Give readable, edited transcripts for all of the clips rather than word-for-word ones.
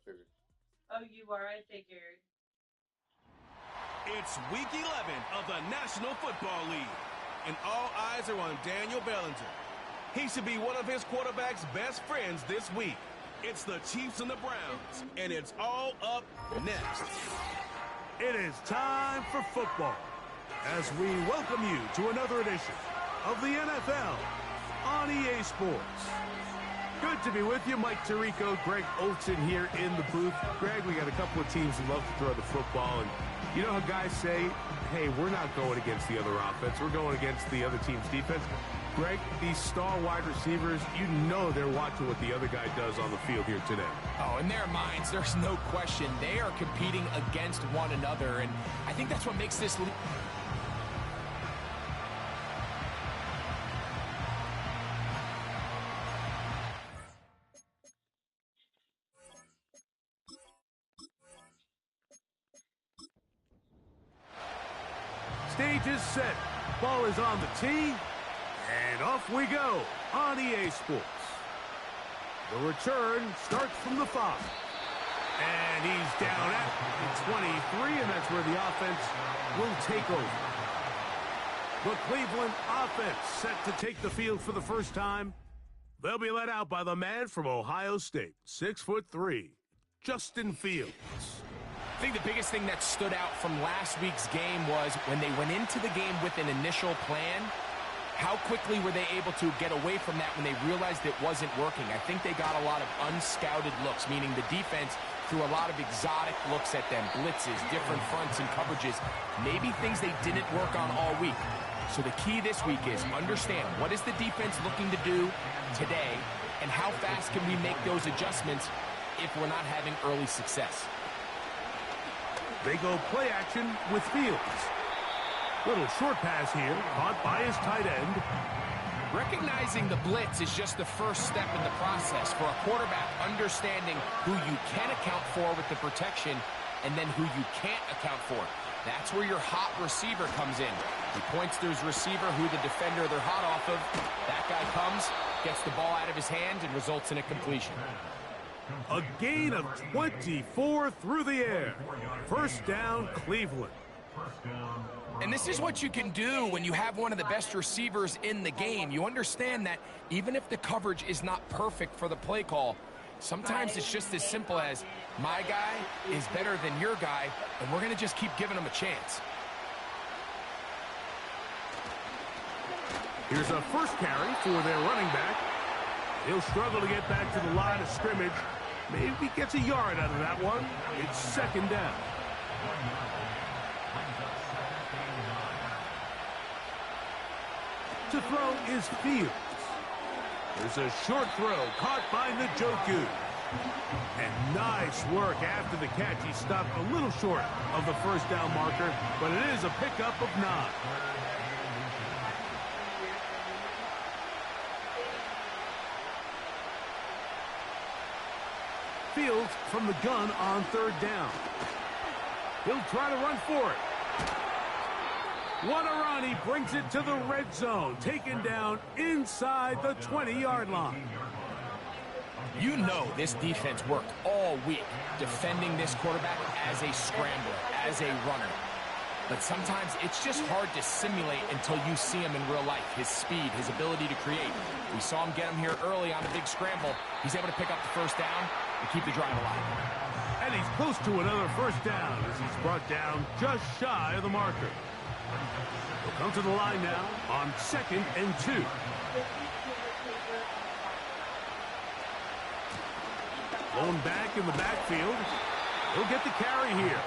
Oh, you are? I figured. It's week 11 of the National Football League, and all eyes are on Daniel Bellinger. He should be one of his quarterback's best friends this week. It's the Chiefs and the Browns, and it's all up next. It is time for football as we welcome you to another edition of the NFL on EA Sports. Good to be with you. Mike Tirico, Greg Olson here in the booth. Greg, we got a couple of teams who love to throw the football, and you know how guys say, hey, we're not going against the other offense. We're going against the other team's defense. Greg, these star wide receivers, you know they're watching what the other guy does on the field here today. Oh, in their minds, there's no question. They are competing against one another, and I think that's what makes this league. Stage is set. Ball is on the tee. And off we go on EA Sports. The return starts from the 5. And he's down at the 23, and that's where the offense will take over. The Cleveland offense set to take the field for the first time. They'll be led out by the man from Ohio State, 6'3", Justin Fields. I think the biggest thing that stood out from last week's game was when they went into the game with an initial plan, how quickly were they able to get away from that when they realized it wasn't working? I think they got a lot of unscouted looks, meaning the defense threw a lot of exotic looks at them, blitzes, different fronts and coverages, maybe things they didn't work on all week. So the key this week is understand what is the defense looking to do today, and how fast can we make those adjustments if we're not having early success. They go play action with Fields. Little short pass here, caught by his tight end. Recognizing the blitz is just the first step in the process for a quarterback, understanding who you can account for with the protection and then who you can't account for. That's where your hot receiver comes in. He points to his receiver who the defender they're hot off of. That guy comes, gets the ball out of his hand, and results in a completion. A gain of 24 through the air. First down, Cleveland. And this is what you can do when you have one of the best receivers in the game. You understand that even if the coverage is not perfect for the play call, sometimes it's just as simple as my guy is better than your guy, and we're going to just keep giving him a chance. Here's a first carry for their running back. He'll struggle to get back to the line of scrimmage. Maybe gets a yard out of that one. It's second down. To throw is Fields. There's a short throw caught by Njoku. And nice work after the catch. He stopped a little short of the first down marker, but it is a pickup of 9. Fields from the gun on third down. He'll try to run for it. What a run. He brings it to the red zone. Taken down inside the 20-yard line. You know this defense worked all week defending this quarterback as a scrambler, as a runner. But sometimes it's just hard to simulate until you see him in real life. His speed, his ability to create. We saw him get him here early on a big scramble. He's able to pick up the first down and keep the drive alive. And he's close to another first down as he's brought down just shy of the marker. He'll come to the line now on 2nd and 2. Going back in the backfield. He'll get the carry here.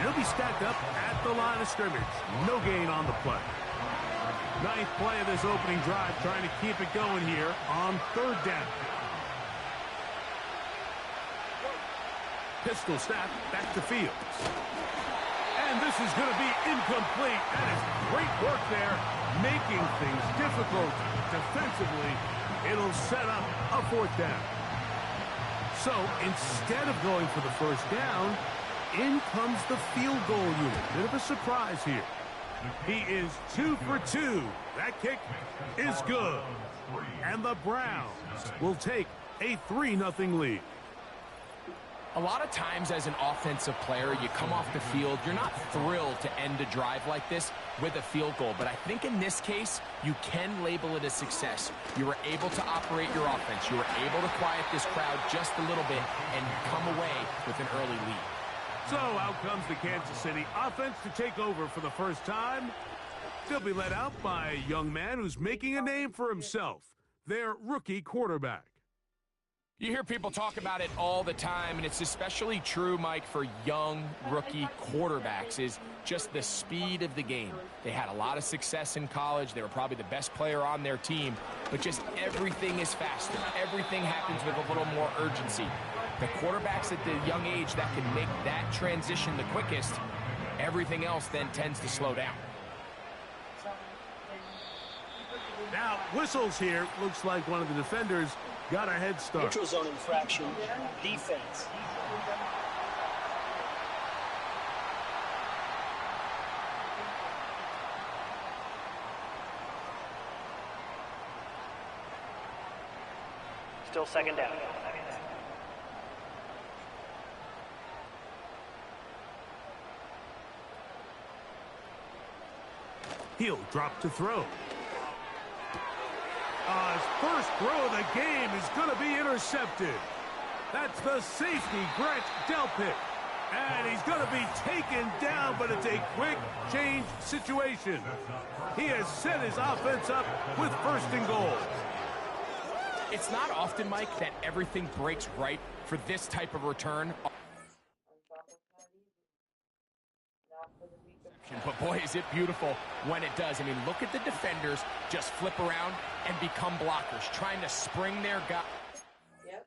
He'll be stacked up at the line of scrimmage. No gain on the play. 9th play of this opening drive, trying to keep it going here on third down. Pistol snap back to Fields. And this is going to be incomplete. That is great work there, making things difficult defensively. It'll set up a 4th down. So instead of going for the first down, in comes the field goal unit. Bit of a surprise here. He is 2 for 2. That kick is good. And the Browns will take a 3-0 lead. A lot of times as an offensive player, you come off the field, you're not thrilled to end a drive like this with a field goal. But I think in this case, you can label it a success. You were able to operate your offense. You were able to quiet this crowd just a little bit and come away with an early lead. So out comes the Kansas City offense to take over for the first time. They'll be led out by a young man who's making a name for himself, their rookie quarterback. You hear people talk about it all the time, and it's especially true, Mike, for young rookie quarterbacks, is just the speed of the game. They had a lot of success in college. They were probably the best player on their team, but just everything is faster. Everything happens with a little more urgency. The quarterbacks at the young age that can make that transition the quickest, everything else then tends to slow down. Now, whistles here. Looks like one of the defenders got a head start. Neutral zone infraction, defense. Still second down. He'll drop to throw. His first throw of the game is going to be intercepted. That's the safety, Grant Delpit. And he's going to be taken down, but it's a quick change situation. He has set his offense up with first and goal. It's not often, Mike, that everything breaks right for this type of return. But boy, is it beautiful when it does. I mean, look at the defenders just flip around and become blockers, trying to spring their guy. Yep.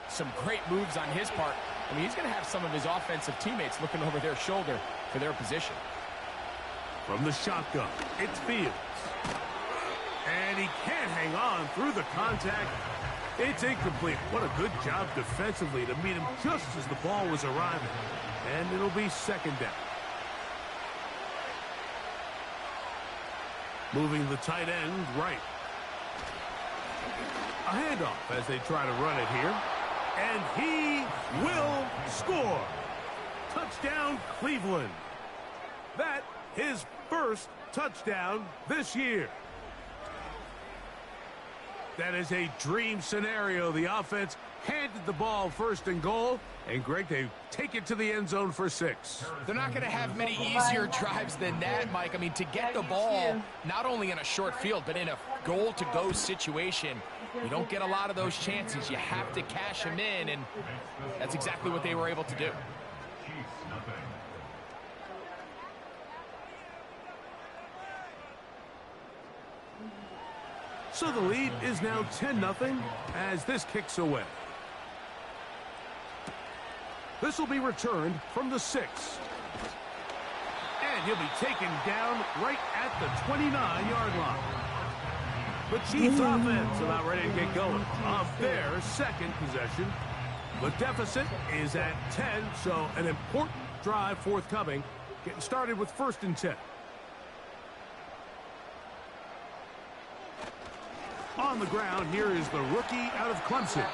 Some great moves on his part. I mean, he's going to have some of his offensive teammates looking over their shoulder for their position. From the shotgun, it's Fields. And he can't hang on through the contact. It's incomplete. What a good job defensively to meet him just as the ball was arriving. And it'll be second down. Moving the tight end right. A handoff as they try to run it here. And he will score. Touchdown, Cleveland. That his first touchdown this year. That is a dream scenario. The offense handed the ball first and goal. And, Greg, they take it to the end zone for 6. They're not going to have many easier drives than that, Mike. I mean, to get the ball, not only in a short field, but in a goal-to-go situation, you don't get a lot of those chances. You have to cash them in, and that's exactly what they were able to do. So the lead is now 10-0 as this kicks away. This will be returned from the 6. And he'll be taken down right at the 29-yard line. The Chiefs offense about ready to get going on their second possession. The deficit is at 10, so an important drive forthcoming. Getting started with 1st and 10. On the ground, here is the rookie out of Clemson.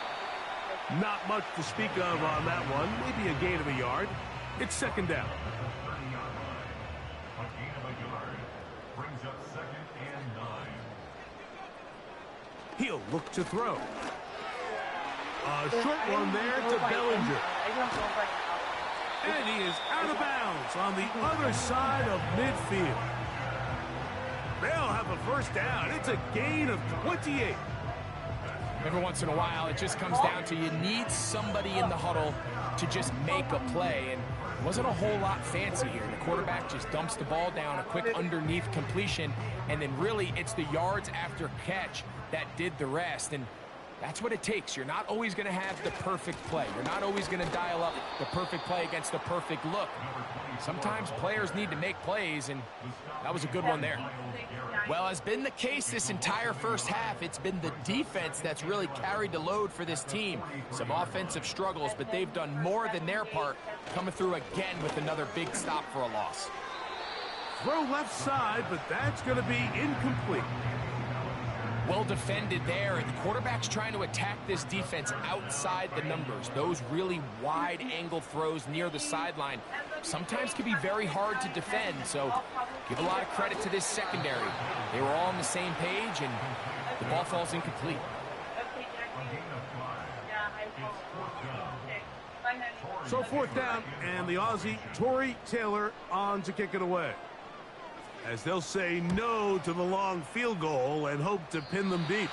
Not much to speak of on that one. Maybe a gain of a yard. It's second down. A gain of a yard brings up 2nd and 9. He'll look to throw. A short one there to Bellinger. And he is out of bounds on the other side of midfield. They'll have a first down. It's a gain of 28. Every once in a while, it just comes down to you need somebody in the huddle to just make a play. And it wasn't a whole lot fancy here. The quarterback just dumps the ball down, a quick underneath completion, and then really it's the yards after catch that did the rest. And That's what it takes. You're not always going to have the perfect play. You're not always going to dial up the perfect play against the perfect look. Sometimes players need to make plays, and that was a good one there. Well, as been the case this entire first half, it's been the defense that's really carried the load for this team. Some offensive struggles, but they've done more than their part, coming through again with another big stop for a loss. Throw left side, but that's going to be incomplete. Well defended there, and the quarterback's trying to attack this defense outside the numbers. Those really wide-angle throws near the sideline sometimes can be very hard to defend, so give a lot of credit to this secondary. They were all on the same page, and the ball falls incomplete. So 4th down, and the Aussie, Tory Taylor, on to kick it away, as they'll say no to the long field goal and hope to pin them deep.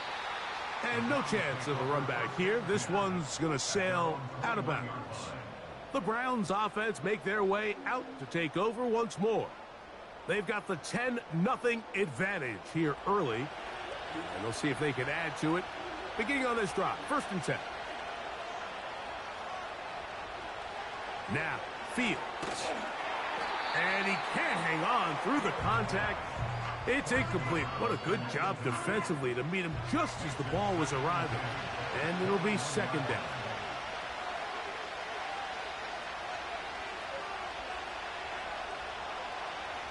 And no chance of a run back here. This one's going to sail out of bounds. The Browns offense make their way out to take over once more. They've got the 10-0 advantage here early, and they'll see if they can add to it. Beginning on this drive, 1st and 10. Now, Fields. And he can't hang on through the contact. It's incomplete. What a good job defensively to meet him just as the ball was arriving. And it'll be 2nd down.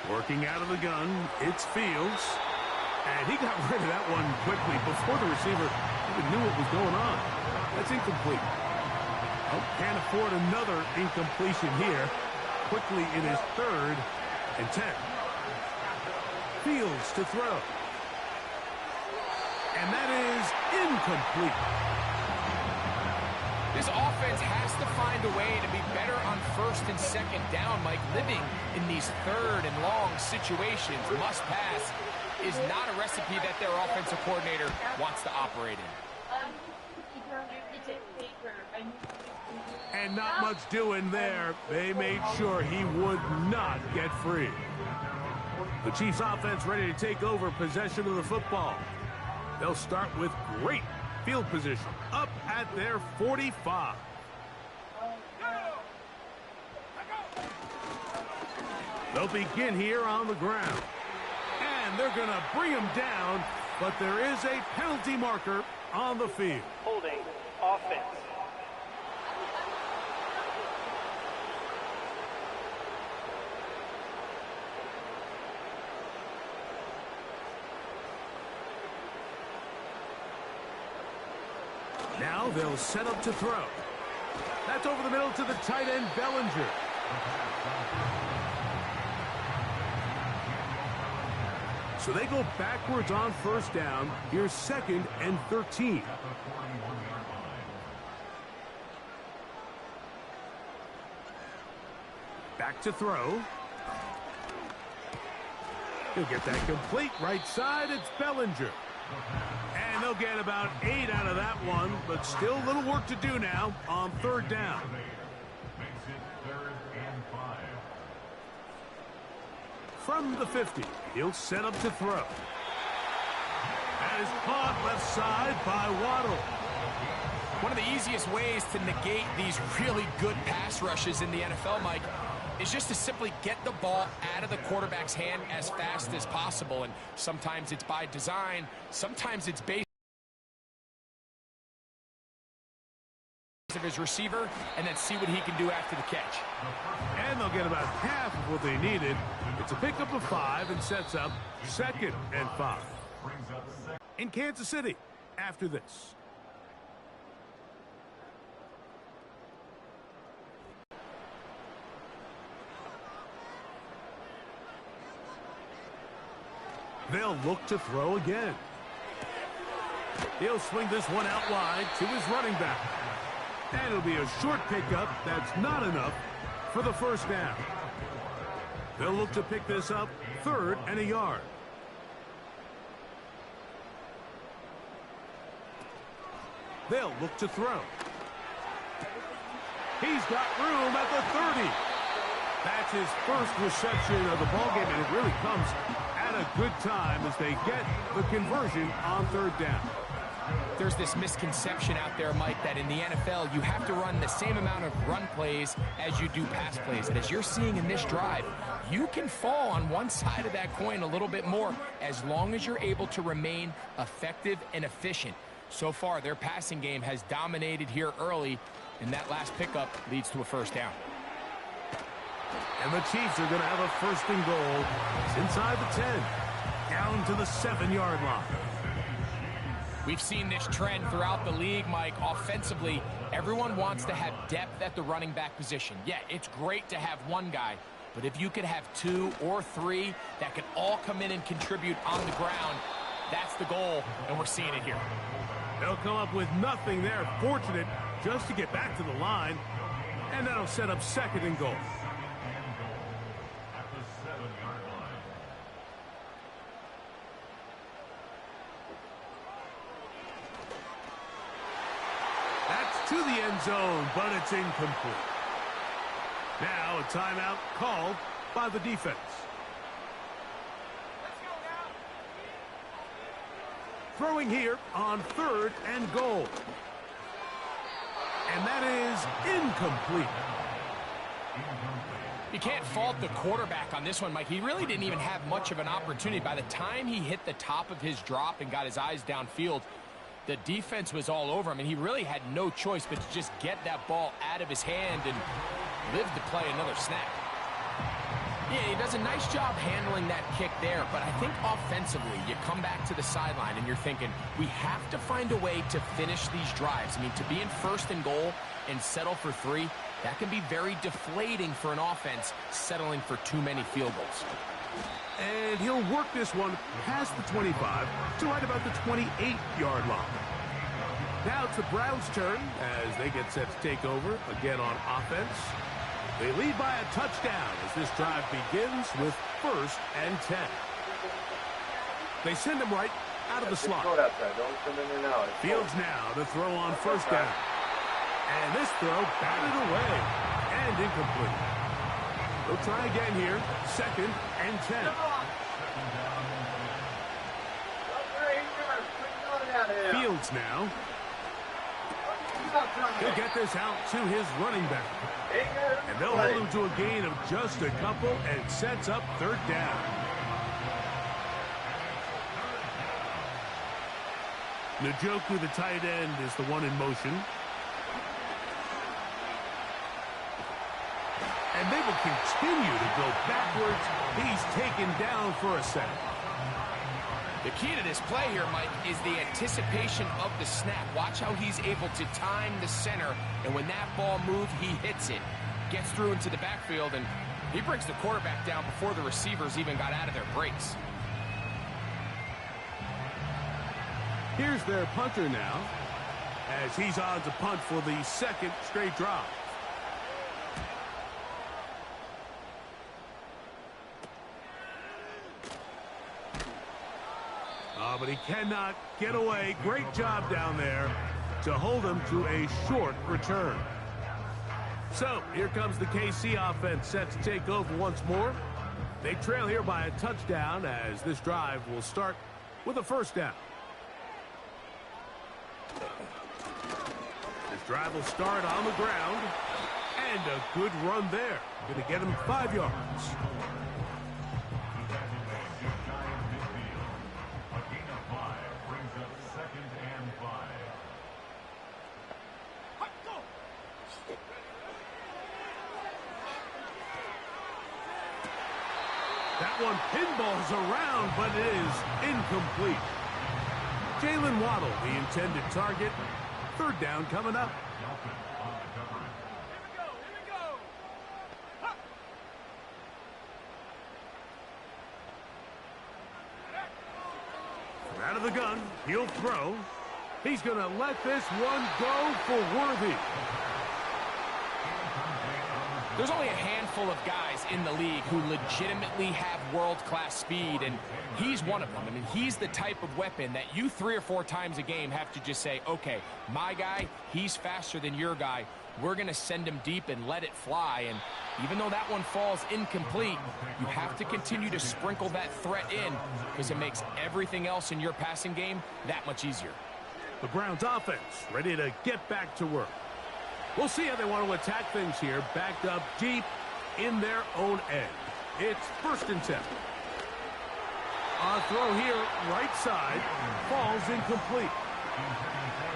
Working out of the gun, it's Fields. And he got rid of that one quickly before the receiver even knew what was going on. That's incomplete. Oh, can't afford another incompletion here. Quickly in his 3rd and 10. Fields to throw. And that is incomplete. This offense has to find a way to be better on 1st and 2nd down, Mike. Living in these 3rd and long situations, must pass, is not a recipe that their offensive coordinator wants to operate in. And not much doing there. They made sure he would not get free. The Chiefs offense ready to take over possession of the football. They'll start with great field position up at their 45. They'll begin here on the ground. And they're going to bring him down, but there is a penalty marker on the field. Holding offense. Now they'll set up to throw. That's over the middle to the tight end, Bellinger. So they go backwards on 1st down. Here's 2nd and 13. Back to throw. He'll get that complete. Right side, it's Bellinger. And they'll get about 8 out of that one, but still a little work to do now on 3rd down. Makes it 3rd and 5. From the 50, he'll set up to throw. That is caught left side by Waddle. One of the easiest ways to negate these really good pass rushes in the NFL, Mike, is just to simply get the ball out of the quarterback's hand as fast as possible. And sometimes it's by design, sometimes it's based of his receiver, and then see what he can do after the catch. And they'll get about half of what they needed. It's a pickup of 5 and sets up 2nd and 5. In Kansas City after this. They'll look to throw again. He'll swing this one out wide to his running back. And it'll be a short pickup. That's not enough for the 1st down. They'll look to pick this up 3rd and a yard. They'll look to throw. He's got room at the 30. That's his first reception of the ballgame, and it really comes at a good time as they get the conversion on 3rd down. There's this misconception out there, Mike, that in the NFL, you have to run the same amount of run plays as you do pass plays. And as you're seeing in this drive, you can fall on one side of that coin a little bit more as long as you're able to remain effective and efficient. So far, their passing game has dominated here early, and that last pickup leads to a first down. And the Chiefs are going to have a first and goal. It's inside the 10, down to the 7-yard line. We've seen this trend throughout the league, Mike. Offensively, everyone wants to have depth at the running back position. Yeah, it's great to have one guy, but if you could have 2 or 3 that can all come in and contribute on the ground, that's the goal, and we're seeing it here. They'll come up with nothing there. Fortunate just to get back to the line, and that'll set up second and goal. At the 7-yard line. That's to the end zone, but it's incomplete. Now a timeout called by the defense. Throwing here on 3rd and goal. And that is incomplete. You can't fault the quarterback on this one, Mike. He really didn't even have much of an opportunity. By the time he hit the top of his drop and got his eyes downfield, the defense was all over him, and he really had no choice but to just get that ball out of his hand and live to play another snap. Yeah, he does a nice job handling that kick there, but I think offensively, you come back to the sideline and you're thinking, we have to find a way to finish these drives. I mean, to be in 1st and goal and settle for 3, that can be very deflating for an offense settling for too many field goals. And he'll work this one past the 25 to right about the 28-yard line. Now it's the Browns' turn as they get set to take over again on offense. They lead by a touchdown as this drive begins with 1st and 10. They send him right out of the slot. Fields now to throw on 1st down. And this throw batted away and incomplete. They'll try again here, 2nd and 10. Fields now. He'll get this out to his running back. And they'll hold him to a gain of just a couple and sets up 3rd down. Njoku, the tight end, is the one in motion. And they will continue to go backwards. He's taken down for a sack. The key to this play here, Mike, is the anticipation of the snap. Watch how he's able to time the center, and when that ball moves, he hits it, gets through into the backfield, and he brings the quarterback down before the receivers even got out of their breaks. Here's their punter now, as he's on to punt for the 2nd straight drive. But he cannot get away. Great job down there to hold him to a short return. So here comes the KC offense set to take over once more. They trail here by a touchdown as this drive will start with a 1st down. This drive will start on the ground. And a good run there. Going to get him 5 yards. That one pinballs around, but it is incomplete. Jalen Waddle, the intended target. 3rd down coming up. From out of the gun, he'll throw. He's going to let this one go for Worthy. There's only a handful of guys in the league who legitimately have world-class speed, and he's one of them. I mean, he's the type of weapon that you 3 or 4 times a game have to just say, okay, my guy, he's faster than your guy. We're going to send him deep and let it fly. And even though that one falls incomplete, you have to continue to sprinkle that threat in because it makes everything else in your passing game that much easier. The Browns offense ready to get back to work. We'll see how they want to attack things here, backed up deep in their own end. It's 1st and 10. On throw here, right side, falls incomplete.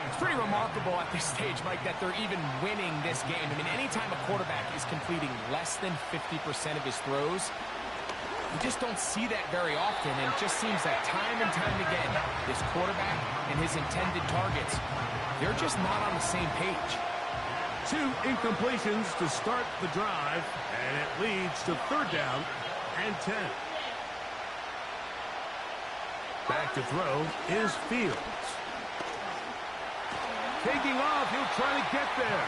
It's pretty remarkable at this stage, Mike, that they're even winning this game. I mean, anytime a quarterback is completing less than 50% of his throws, you just don't see that very often, and it just seems that time and time again, this quarterback and his intended targets, they're just not on the same page. 2 incompletions to start the drive, and it leads to 3rd down and 10. Back to throw is Fields. Taking off, he'll try to get there.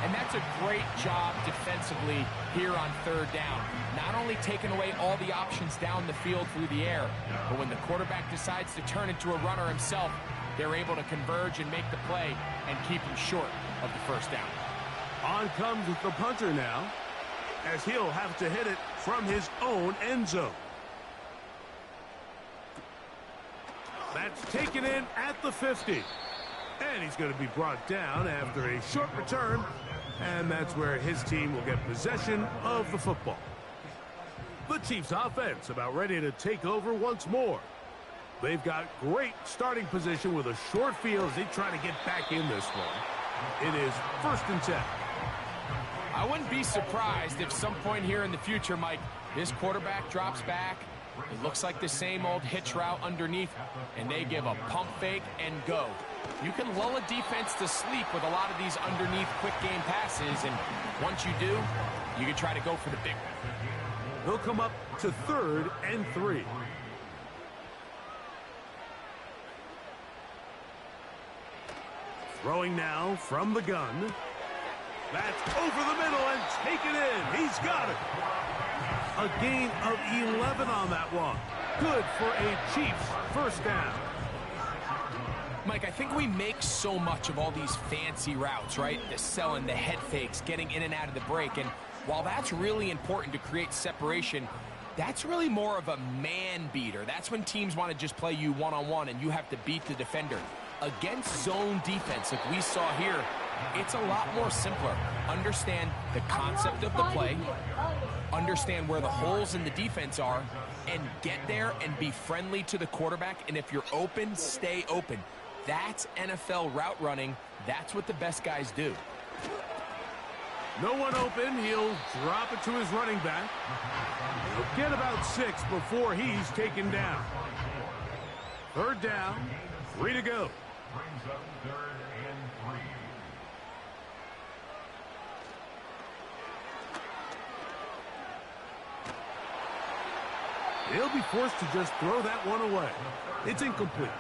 And that's a great job defensively here on 3rd down. Not only taking away all the options down the field through the air, but when the quarterback decides to turn into a runner himself, they're able to converge and make the play and keep him short of the 1st down. On comes the punter now, as he'll have to hit it from his own end zone. That's taken in at the 50. And he's going to be brought down after a short return. And that's where his team will get possession of the football. The Chiefs offense about ready to take over once more. They've got great starting position with a short field as they try to get back in this one. It is 1st and 10. I wouldn't be surprised if some point here in the future, Mike, this quarterback drops back. It looks like the same old hitch route underneath, and they give a pump fake and go. You can lull a defense to sleep with a lot of these underneath quick game passes, and once you do, you can try to go for the big one. They'll come up to 3rd and 3. Throwing now from the gun. That's over the middle and taken in. He's got it. A gain of 11 on that one. Good for a Chiefs 1st down. Mike, I think we make so much of all these fancy routes, right? The selling, the head fakes, getting in and out of the break. And while that's really important to create separation, that's really more of a man beater. That's when teams want to just play you one-on-one and you have to beat the defender. Against zone defense, like we saw here, it's a lot more simpler. Understand the concept of the play, understand where the holes in the defense are, and get there and be friendly to the quarterback. And if you're open, stay open. That's NFL route running. That's what the best guys do. No one open. He'll drop it to his running back. He'll get about 6 before he's taken down. 3rd down, 3 to go. Brings up 3rd and 3. He'll be forced to just throw that one away. It's incomplete.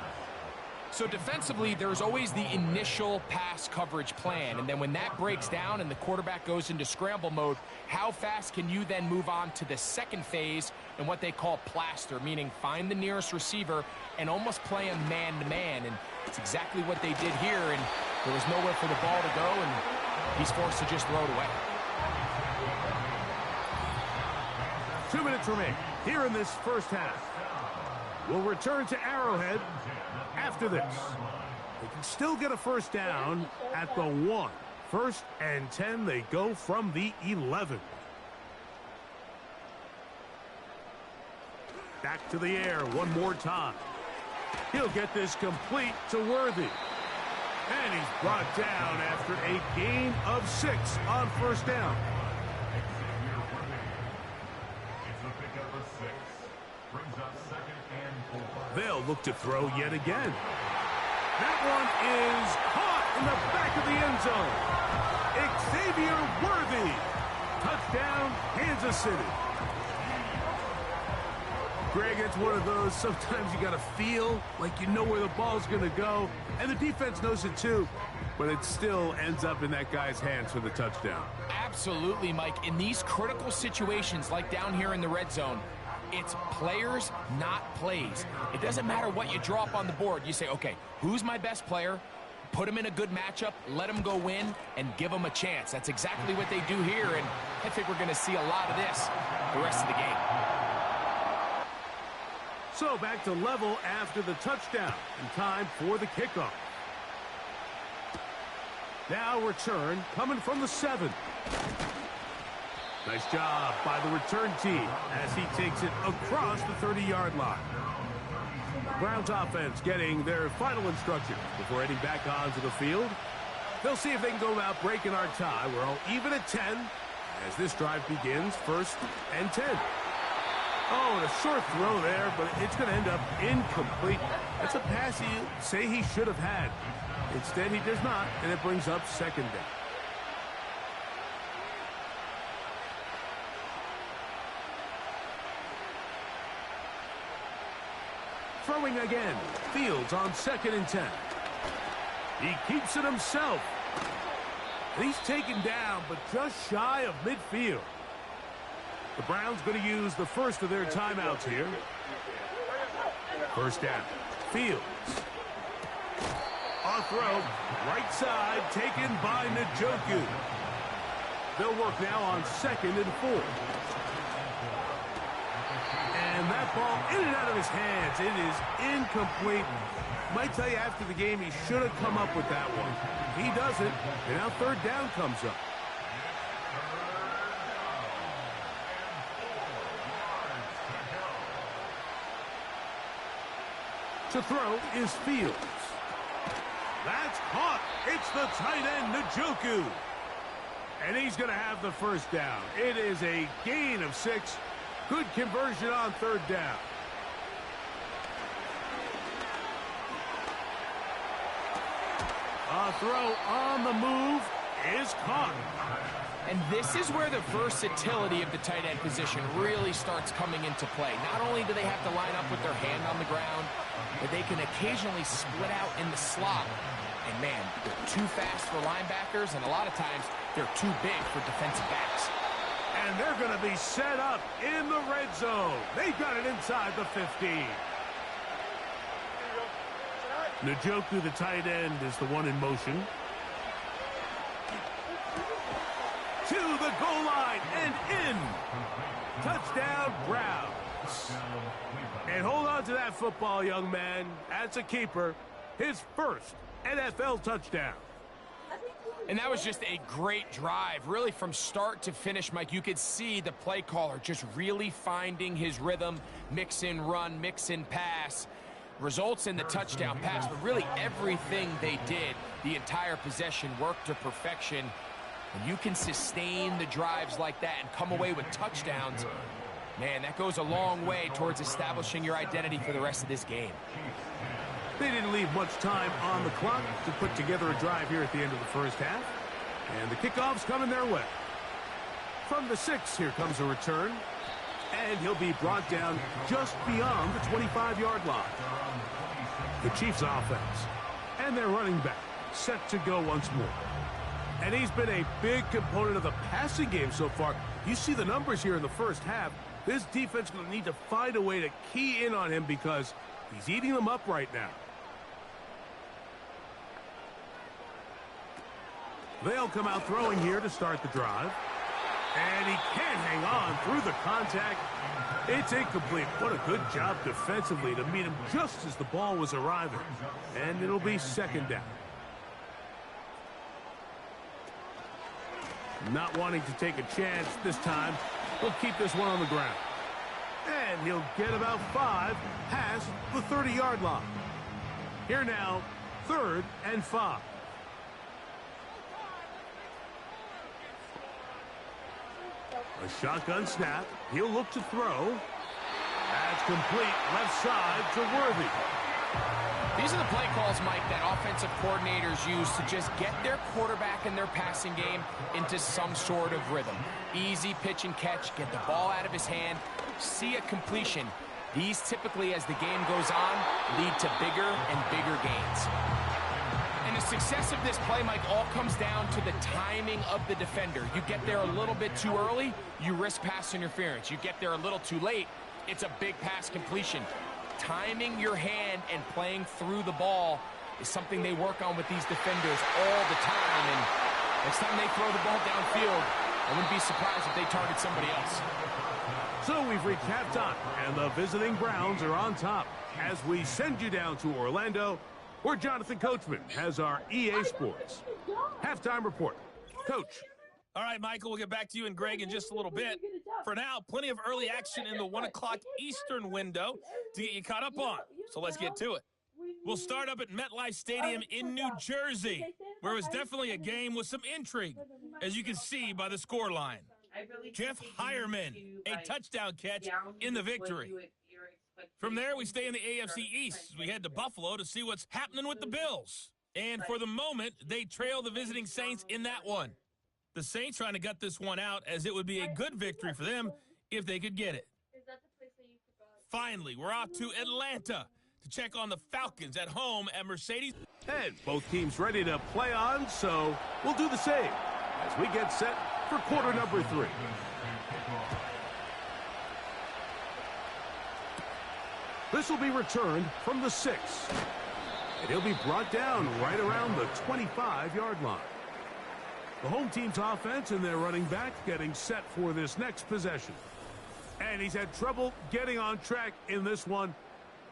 So defensively, there's always the initial pass coverage plan, and then when that breaks down and the quarterback goes into scramble mode, how fast can you then move on to the second phase and what they call plaster, meaning find the nearest receiver and almost play him man-to-man, and it's exactly what they did here, and there was nowhere for the ball to go, and he's forced to just throw it away. 2 minutes remain here in this 1st half. We'll return to Arrowhead after this. They can still get a 1st down at the 1. 1st and 10, they go from the 11. Back to the air one more time. He'll get this complete to Worthy. And he's brought down after a gain of 6 on 1st down. It's a pickup of 6. Brings up 2nd and 4. They'll look to throw yet again. That one is caught in the back of the end zone. Xavier Worthy. Touchdown, Kansas City. Greg, it's one of those, sometimes you got to feel like you know where the ball's going to go, and the defense knows it too, but it still ends up in that guy's hands for the touchdown. Absolutely, Mike. In these critical situations, like down here in the red zone, it's players, not plays. It doesn't matter what you draw up on the board. You say, okay, who's my best player? Put him in a good matchup, let him go win, and give him a chance. That's exactly what they do here, and I think we're going to see a lot of this the rest of the game. So back to level after the touchdown, and time for the kickoff. Now return coming from the 7. Nice job by the return team as he takes it across the 30-yard line. Browns offense getting their final instructions before heading back onto the field. They'll see if they can go about breaking our tie. We're all even at 10 as this drive begins, 1st and 10. Oh, and a short throw there, but it's going to end up incomplete. That's a pass you say he should have had. Instead, he does not, and it brings up 2nd down. Throwing again. Fields on 2nd and 10. He keeps it himself. And he's taken down, but just shy of midfield. The Browns going to use the first of their timeouts here. 1st down. Fields. On throw. Right side taken by Njoku. They'll work now on 2nd and 4. And that ball in and out of his hands. It is incomplete. Might tell you after the game he should have come up with that one. He doesn't, and now 3rd down comes up. To throw is Fields. That's caught. It's the tight end, Njoku. And he's going to have the 1st down. It is a gain of 6. Good conversion on 3rd down. A throw on the move is caught. And this is where the versatility of the tight end position really starts coming into play. Not only do they have to line up with their hand on the ground, but they can occasionally split out in the slot. And man, they're too fast for linebackers, and a lot of times they're too big for defensive backs. And they're going to be set up in the red zone. They've got it inside the 15. Njoku, the tight end, is the one in motion. To the goal line and in. Touchdown, Browns. And hold on to that football, young man. That's a keeper. His 1st NFL touchdown. And that was just a great drive, really from start to finish, Mike. You could see the play caller just really finding his rhythm, mix in run, mix in pass. Results in the touchdown pass, but really everything they did, the entire possession, worked to perfection. When you can sustain the drives like that and come away with touchdowns, man, that goes a long way towards establishing your identity for the rest of this game. They didn't leave much time on the clock to put together a drive here at the end of the 1st half. And the kickoff's coming their way. From the 6, here comes a return. And he'll be brought down just beyond the 25-yard line. The Chiefs offense and their running back set to go once more. And he's been a big component of the passing game so far. You see the numbers here in the 1st half. This defense is going to need to find a way to key in on him because he's eating them up right now. They'll come out throwing here to start the drive. And he can't hang on through the contact. It's incomplete. What a good job defensively to meet him just as the ball was arriving. And it'll be 2nd down. Not wanting to take a chance this time, he'll keep this one on the ground. And he'll get about 5 past the 30-yard line. Here now, 3rd and 5. A shotgun snap. He'll look to throw. That's complete. Left side to Worthy. These are the play calls, Mike, that offensive coordinators use to just get their quarterback and their passing game into some sort of rhythm. Easy pitch and catch, get the ball out of his hand, see a completion. These typically, as the game goes on, lead to bigger and bigger gains. And the success of this play, Mike, all comes down to the timing of the defender. You get there a little bit too early, you risk pass interference. You get there a little too late, it's a big pass completion. Timing your hand and playing through the ball is something they work on with these defenders all the time. And next time they throw the ball downfield, I wouldn't be surprised if they target somebody else. So we've reached halftime, and the visiting Browns are on top as we send you down to Orlando, where Jonathan Coachman has our EA Sports halftime report. Coach. All right, Michael, we'll get back to you and Greg in just a little bit. For now, plenty of early action in the 1 o'clock Eastern window to get you caught up on. So let's get to it. We'll start up at MetLife Stadium in New Jersey, where it was definitely a game with some intrigue, as you can see by the scoreline. Jeff Hireman, a touchdown catch in the victory. From there, we stay in the AFC East as we head to Buffalo to see what's happening with the Bills. And for the moment, they trail the visiting Saints in that one. The Saints trying to gut this one out, as it would be a good victory for them if they could get it. Finally, we're off to Atlanta to check on the Falcons at home at Mercedes. And both teams ready to play on, so we'll do the same as we get set for quarter number 3. This will be returned from the 6. And he'll be brought down right around the 25-yard line. The home team's offense and their running back getting set for this next possession. And he's had trouble getting on track in this one.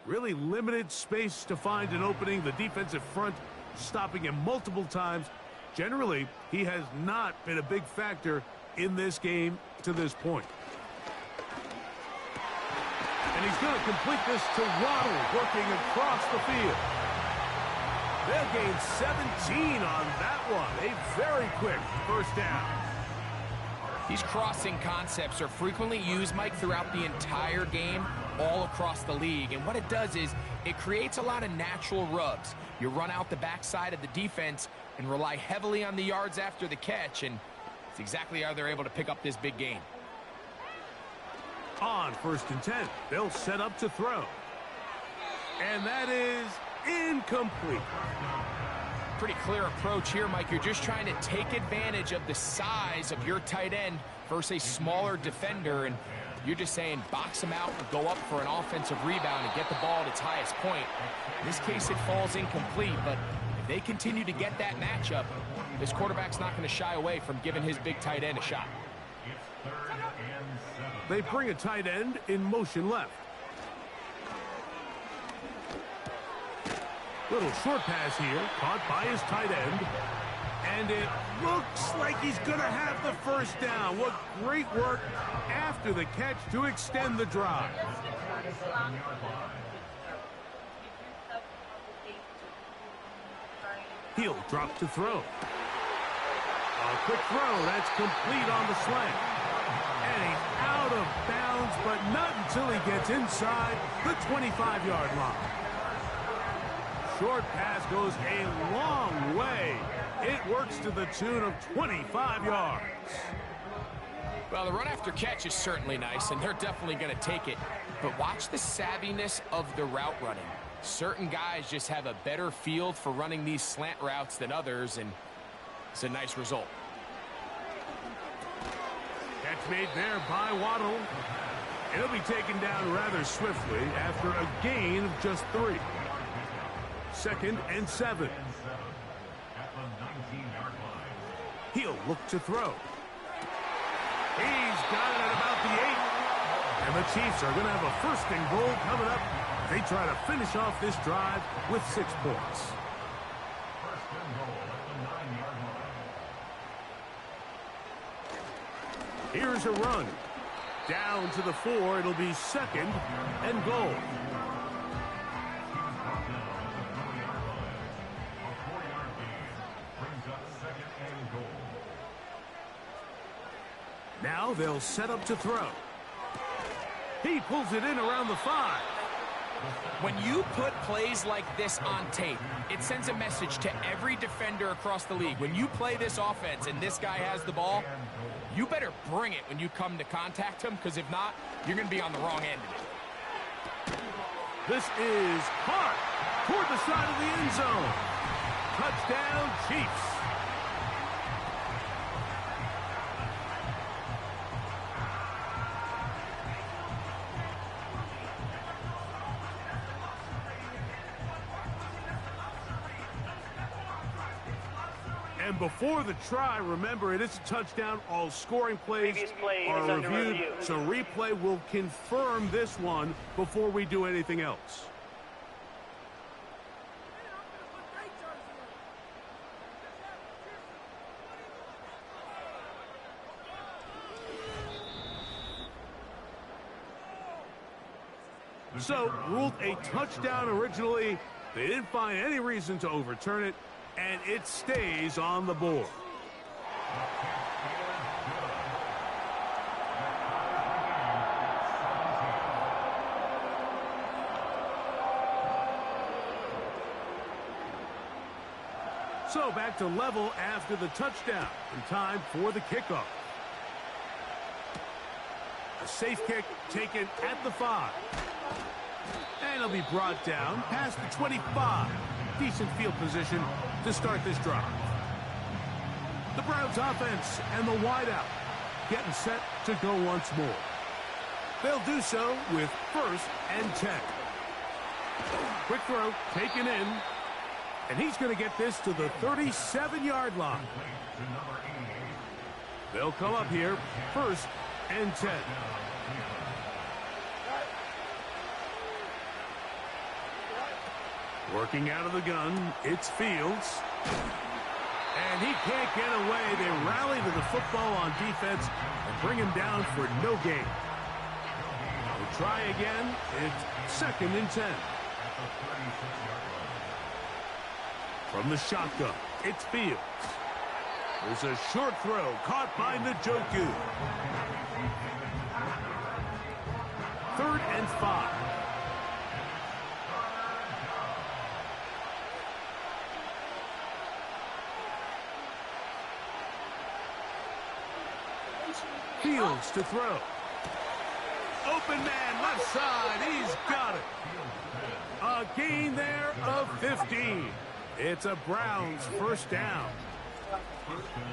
Really limited space to find an opening. The defensive front stopping him multiple times. Generally, he has not been a big factor in this game to this point. And he's going to complete this to Waddle, working across the field. They'll gain 17 on that one. A very quick first down. These crossing concepts are frequently used, Mike, throughout the entire game, all across the league. And what it does is it creates a lot of natural rubs. You run out the backside of the defense and rely heavily on the yards after the catch, and it's exactly how they're able to pick up this big gain. On 1st and 10, they'll set up to throw. And that is incomplete. Pretty clear approach here, Mike. You're just trying to take advantage of the size of your tight end versus a smaller defender, and you're just saying box him out and go up for an offensive rebound and get the ball at its highest point. In this case, it falls incomplete, but if they continue to get that matchup, this quarterback's not going to shy away from giving his big tight end a shot. They bring a tight end in motion left. Little short pass here, caught by his tight end. And it looks like he's going to have the first down. What great work after the catch to extend the drive. He'll drop to throw. A quick throw, that's complete on the slant. And he's out of bounds, but not until he gets inside the 25-yard line. Short pass goes a long way. It works to the tune of 25 yards. Well, the run after catch is certainly nice, and they're definitely going to take it. But watch the savviness of the route running. Certain guys just have a better feel for running these slant routes than others, and it's a nice result. Catch made there by Waddle. It'll be taken down rather swiftly after a gain of just 3. 2nd and 7. He'll look to throw. He's got it at about the 8. And the Chiefs are going to have a 1st and goal coming up. They try to finish off this drive with 6 points. 1st and goal at the 9-yard line. Here's a run. Down to the 4. It'll be 2nd and goal. Now they'll set up to throw. He pulls it in around the 5. When you put plays like this on tape, it sends a message to every defender across the league. When you play this offense and this guy has the ball, you better bring it when you come to contact him, because if not, you're going to be on the wrong end of it. This is Hart toward the side of the end zone. Touchdown, Chiefs. And before the try, remember, it is a touchdown. All scoring plays Previous play is are under reviewed, review. so replay will confirm this one before we do anything else. So, ruled a touchdown originally. They didn't find any reason to overturn it, and it stays on the board. So, back to level after the touchdown, and time for the kickoff. A safe kick taken at the 5. And he'll be brought down past the 25. Decent field position to start this drive. The Browns offense and the wideout getting set to go once more. They'll do so with 1st and 10. Quick throw taken in. And he's going to get this to the 37-yard line. They'll come up here 1st and 10. Working out of the gun, it's Fields. And he can't get away. They rally to the football on defense and bring him down for no gain. We'll try again. It's 2nd and 10. From the shotgun, it's Fields. There's a short throw caught by Njoku. 3rd and 5. Fields to throw. Open man, left side. He's got it. A gain there of 15. It's a Browns 1st down.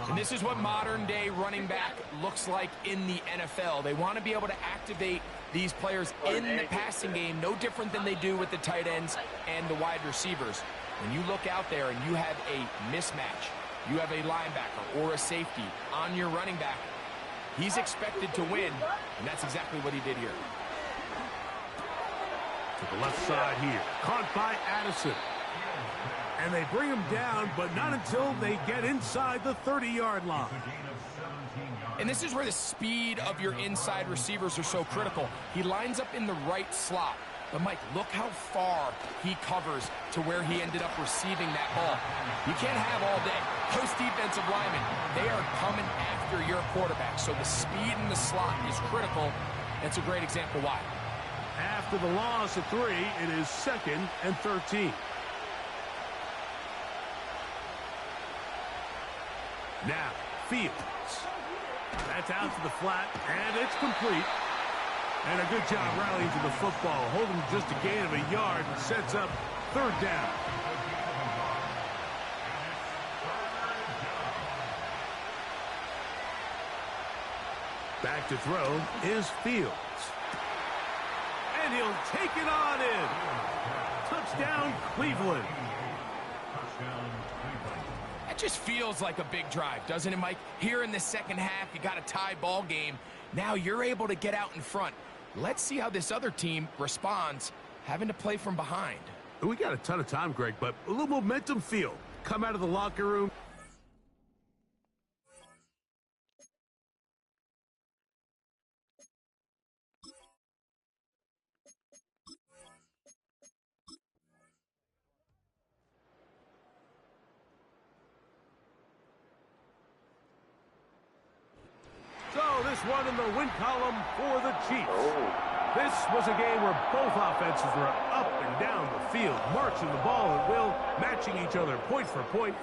And this is what modern-day running back looks like in the NFL. They want to be able to activate these players in the passing game, no different than they do with the tight ends and the wide receivers. When you look out there and you have a mismatch, you have a linebacker or a safety on your running back, he's expected to win, and that's exactly what he did here. To the left side here. Caught by Addison. And they bring him down, but not until they get inside the 30-yard line. And this is where the speed of your inside receivers are so critical. He lines up in the right slot. But, Mike, look how far he covers to where he ended up receiving that ball. You can't have all day. Those defensive linemen, they are coming after your quarterback. So the speed in the slot is critical. That's a great example why. After the loss of 3, it is 2nd and 13. Now, Fields. That's out to the flat, and it's complete. And a good job rallying to the football, holding just a gain of a yard, and sets up 3rd down. Back to throw is Fields. And he'll take it on in. Touchdown, Cleveland. That just feels like a big drive, doesn't it, Mike? Here in the second half, you got a tie ball game. Now you're able to get out in front. Let's see how this other team responds, having to play from behind. We got a ton of time, Greg, but a little momentum feel. Come out of the locker room. So this one in the win column for the Chiefs. This was a game where both offenses were up and down the field, marching the ball at will, matching each other point for point.